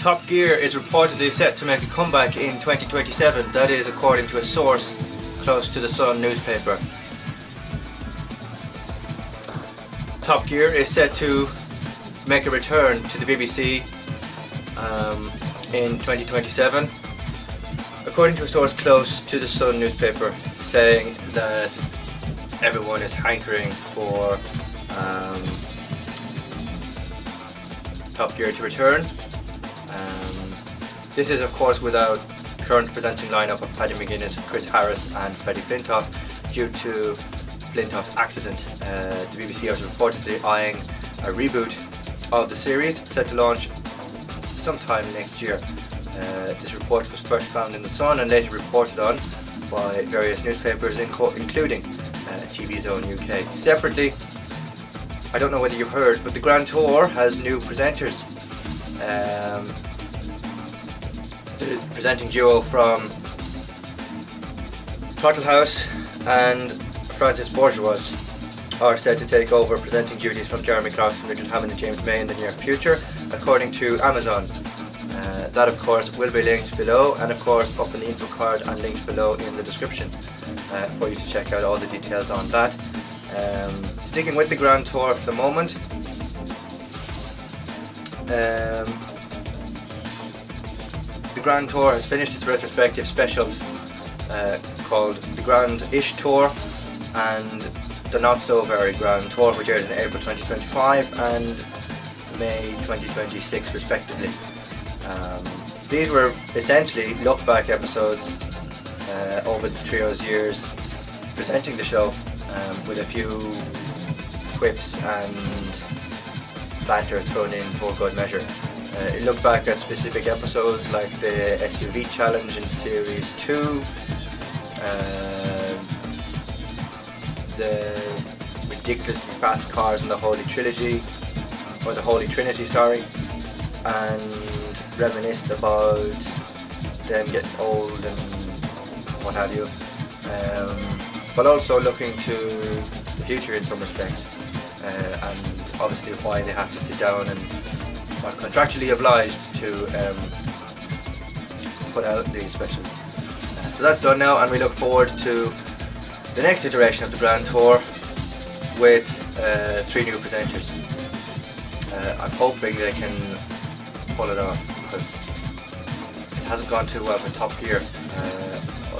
Top Gear is reportedly set to make a comeback in 2027. That is according to a source close to the Sun newspaper. Top Gear is set to make a return to the BBC in 2027, according to a source close to the Sun newspaper, saying that everyone is hankering for Top Gear to return. This is of course without current presenting lineup of Paddy McGuinness, Chris Harris and Freddie Flintoff due to Flintoff's accident. The BBC is reportedly eyeing a reboot of the series set to launch sometime next year. This report was first found in the Sun and later reported on by various newspapers including TV Zone UK. Separately, I don't know whether you've heard, but the Grand Tour has new presenters. The presenting duo from Throttle House and Francis Bourgeois are set to take over presenting duties from Jeremy Clarkson, Richard Hammond and James May in the near future, according to Amazon. That of course will be linked below, and of course up in the info card and linked below in the description for you to check out all the details on that. Sticking with the Grand Tour for the moment, the Grand Tour has finished its retrospective specials called the Grand-ish Tour and the Not So Very Grand Tour, which aired in April 2025 and May 2026 respectively. These were essentially look-back episodes over the trio's years presenting the show, with a few quips and banter thrown in for good measure. It looked back at specific episodes like the SUV challenge in Series 2, the ridiculously fast cars in the Holy Trilogy, or the Holy Trinity, sorry, and reminisced about them getting old and what have you, but also looking to the future in some respects, and obviously why they have to sit down and are contractually obliged to put out these specials. So that's done now, and we look forward to the next iteration of the Grand Tour with 3 new presenters. I'm hoping they can pull it off, because it hasn't gone too well for Top Gear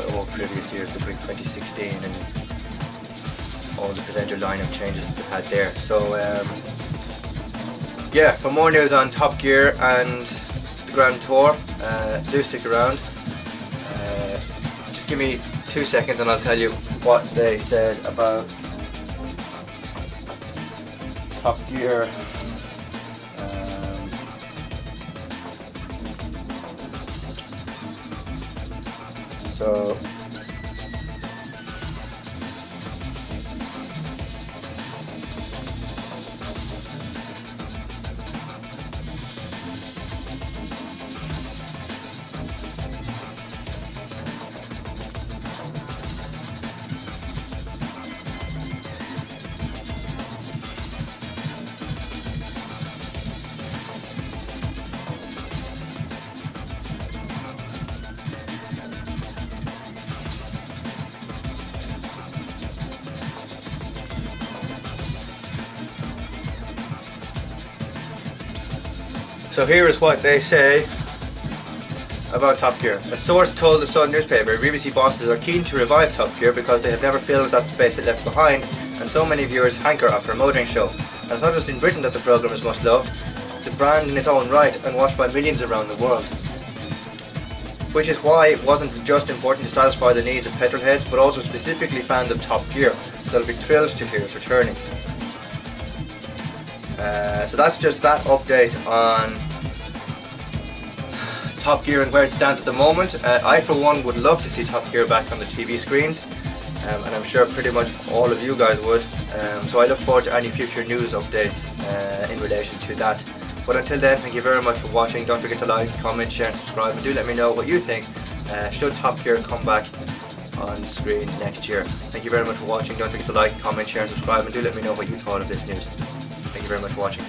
over previous years between 2016 and all the presenter lineup changes that they've had there. So yeah, for more news on Top Gear and the Grand Tour, do stick around. Just give me 2 seconds and I'll tell you what they said about Top Gear. So So here is what they say about Top Gear. A source told the Sun newspaper BBC bosses are keen to revive Top Gear because they have never filled that space it left behind, and so many viewers hanker after a motoring show. And it's not just in Britain that the programme is much loved, it's a brand in its own right and watched by millions around the world. Which is why it wasn't just important to satisfy the needs of petrolheads, but also specifically fans of Top Gear. They'll be thrilled to hear it's returning. So that's just that update on Top Gear and where it stands at the moment. I for one would love to see Top Gear back on the TV screens, and I'm sure pretty much all of you guys would. So I look forward to any future news updates in relation to that. But until then, thank you very much for watching. Don't forget to like, comment, share and subscribe, and do let me know what you think. Should Top Gear come back on screen next year? Thank you very much for watching. Don't forget to like, comment, share and subscribe, and do let me know what you thought of this news. Thank you very much for watching.